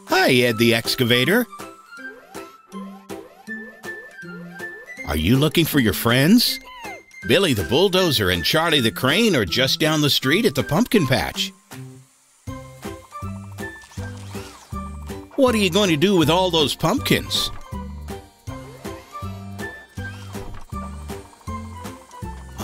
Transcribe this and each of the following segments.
Hi, Ed the Excavator. Are you looking for your friends? Billy the Bulldozer and Charlie the Crane are just down the street at the pumpkin patch. What are you going to do with all those pumpkins?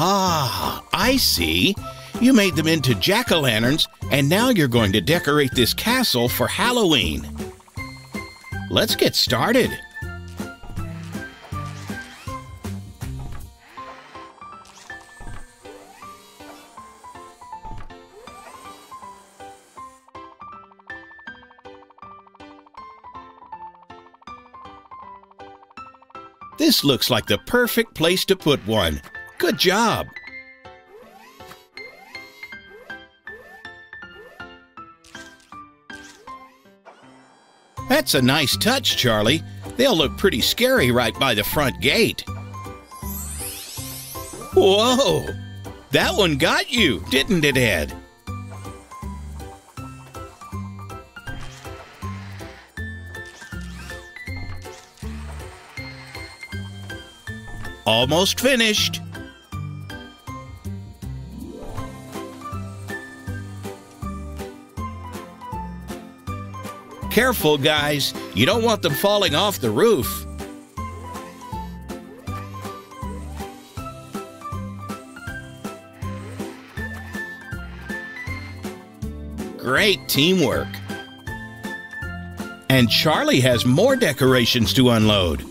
Ah, I see. You made them into jack-o'-lanterns, and now you're going to decorate this castle for Halloween. Let's get started. This looks like the perfect place to put one. Good job. That's a nice touch, Charlie. They'll look pretty scary right by the front gate. Whoa! That one got you, didn't it, Ed? Almost finished. Careful, guys. You don't want them falling off the roof. Great teamwork. And Charlie has more decorations to unload.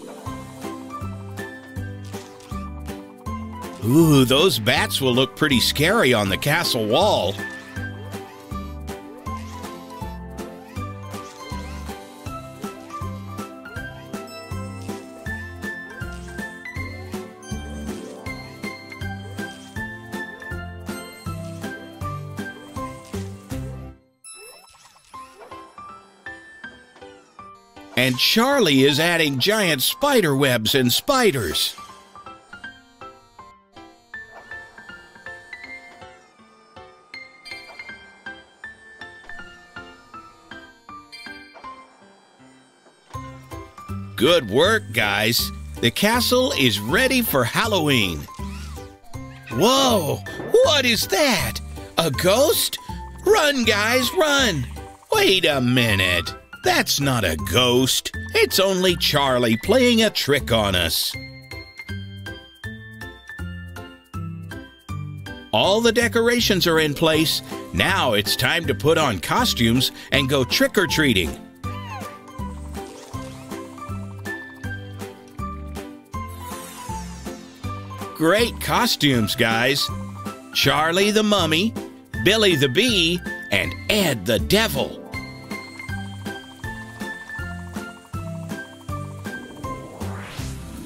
Ooh, those bats will look pretty scary on the castle wall. And Charlie is adding giant spider webs and spiders. Good work, guys. The castle is ready for Halloween. Whoa! What is that? A ghost? Run, guys, run! Wait a minute. That's not a ghost. It's only Charlie playing a trick on us. All the decorations are in place. Now it's time to put on costumes and go trick-or-treating. Great costumes, guys. Charlie the Mummy, Billy the Bee, and Ed the Devil.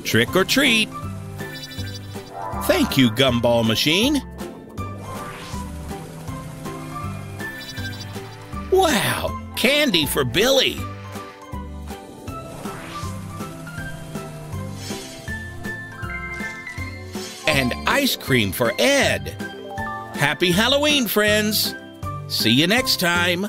Trick or treat. Thank you, Gumball Machine. Wow, candy for Billy. And ice cream for Ed. Happy Halloween, friends. See you next time.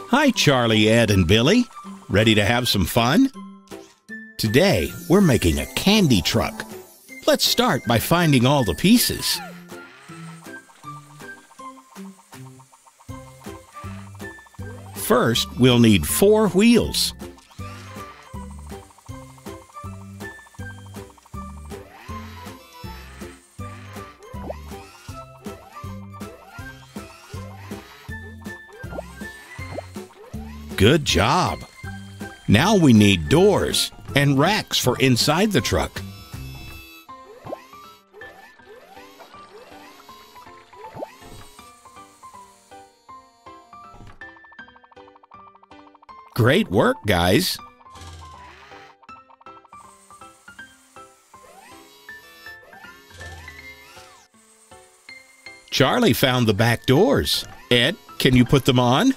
Hi, Charlie, Ed, and Billy. Ready to have some fun? Today, we're making a candy truck. Let's start by finding all the pieces. First, we'll need 4 wheels. Good job! Now we need doors and racks for inside the truck. Great work, guys! Charlie found the back doors. Ed, can you put them on?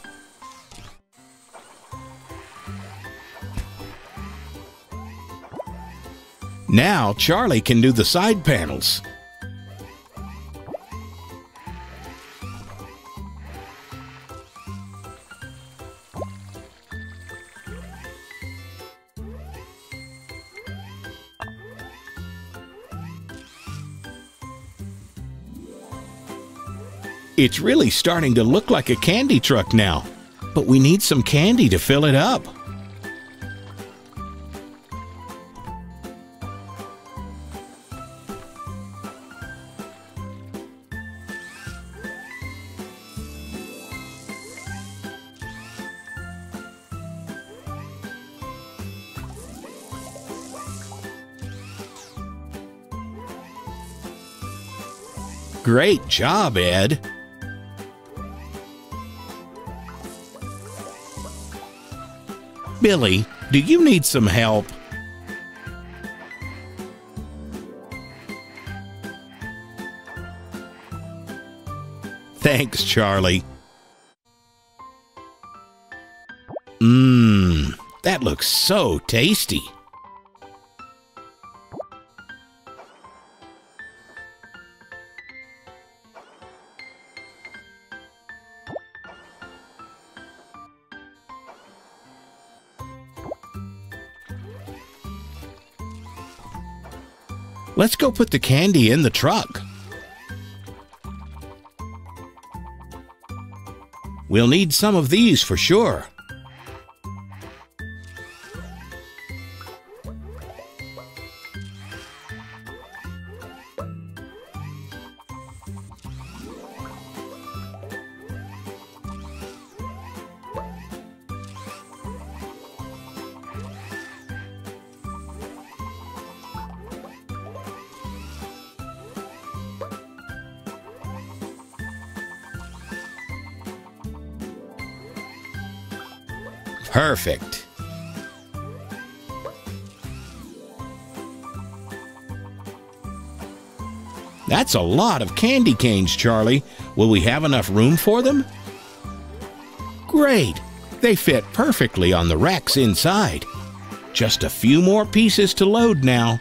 Now Charlie can do the side panels. It's really starting to look like a candy truck now, but we need some candy to fill it up. Great job, Ed! Billy, do you need some help? Thanks, Charlie. That looks so tasty. Let's go put the candy in the truck. We'll need some of these for sure. Perfect. That's a lot of candy canes, Charlie. Will we have enough room for them? Great! They fit perfectly on the racks inside. Just a few more pieces to load now.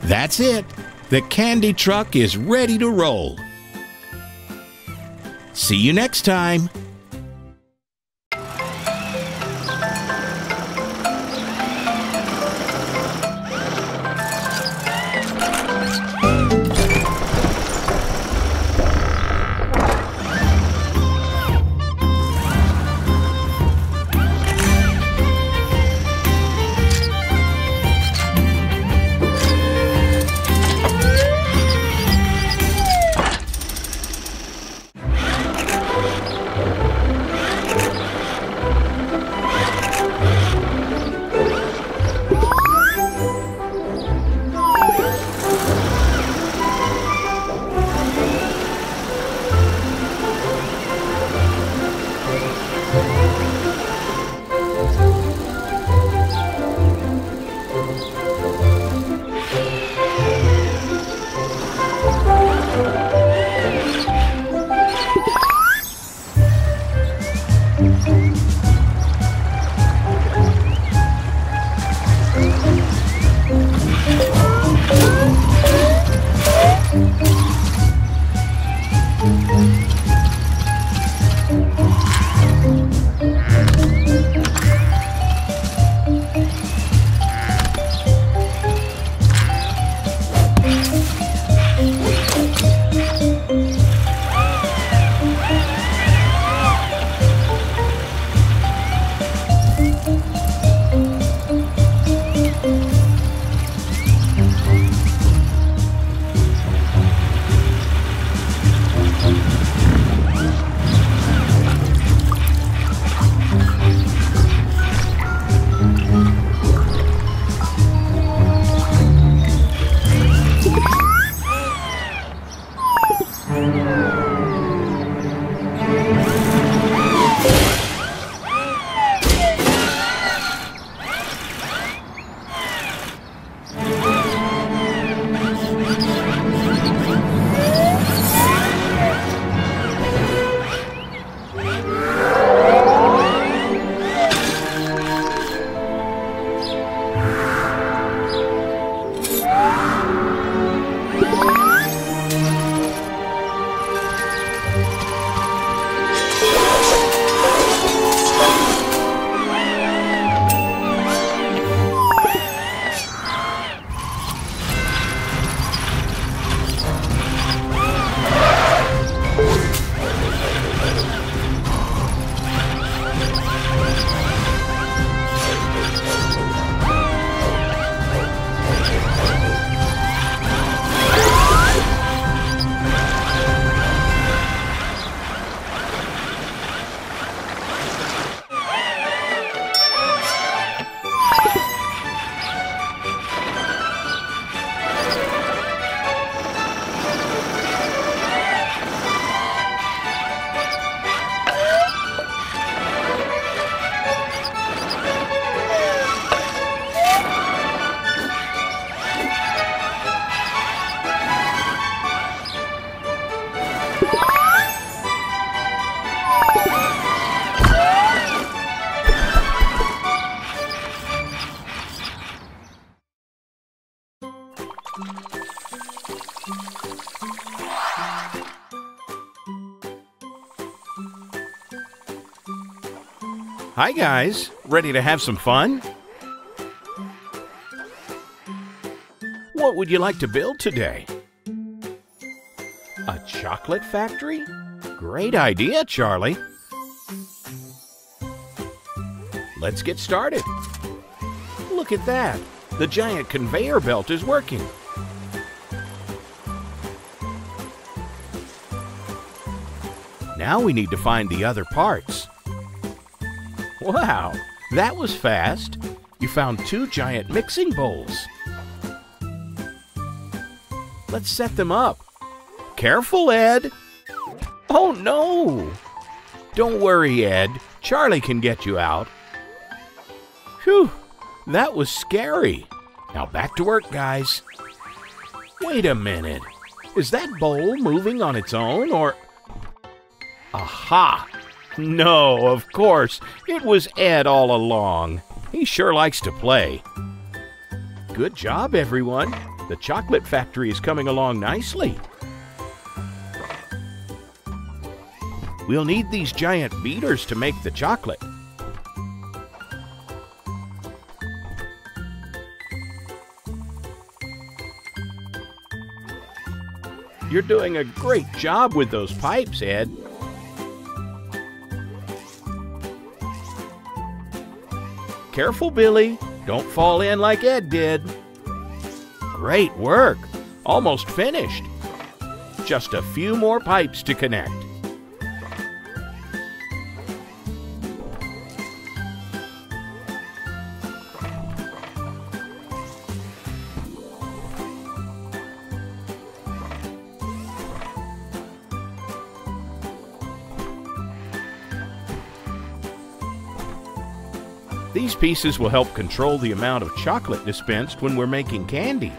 That's it. The candy truck is ready to roll. See you next time. Hi guys, ready to have some fun? What would you like to build today? A chocolate factory? Great idea, Charlie. Let's get started. Look at that. The giant conveyor belt is working. Now we need to find the other parts. Wow, that was fast. You found 2 giant mixing bowls. Let's set them up. Careful, Ed. Oh, no. Don't worry, Ed. Charlie can get you out. Phew, that was scary. Now back to work, guys. Wait a minute. Is that bowl moving on its own, or... Aha! No, of course. It was Ed all along. He sure likes to play. Good job, everyone. The chocolate factory is coming along nicely. We'll need these giant beaters to make the chocolate. You're doing a great job with those pipes, Ed. Careful, Billy. Don't fall in like Ed did. Great work. Almost finished. Just a few more pipes to connect. These pieces will help control the amount of chocolate dispensed when we're making candy.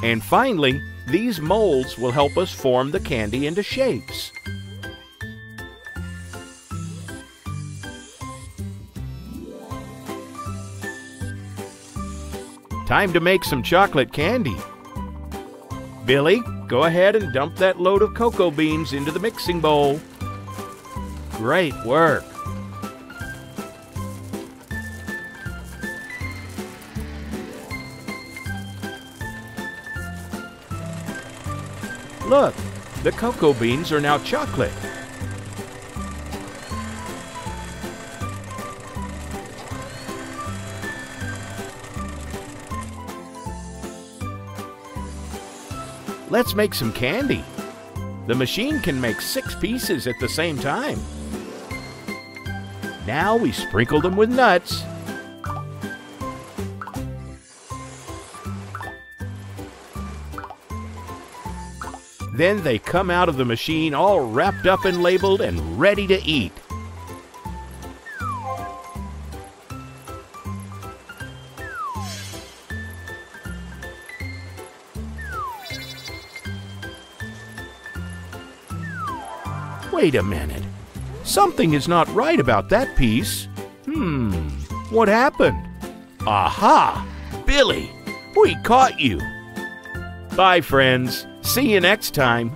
And finally, these molds will help us form the candy into shapes. Time to make some chocolate candy. Billy, go ahead and dump that load of cocoa beans into the mixing bowl. Great work. Look, the cocoa beans are now chocolate. Let's make some candy. The machine can make 6 pieces at the same time. Now we sprinkle them with nuts. Then they come out of the machine all wrapped up and labeled and ready to eat. Wait a minute. Something is not right about that piece. What happened? Aha! Billy, we caught you. Bye, friends. See you next time.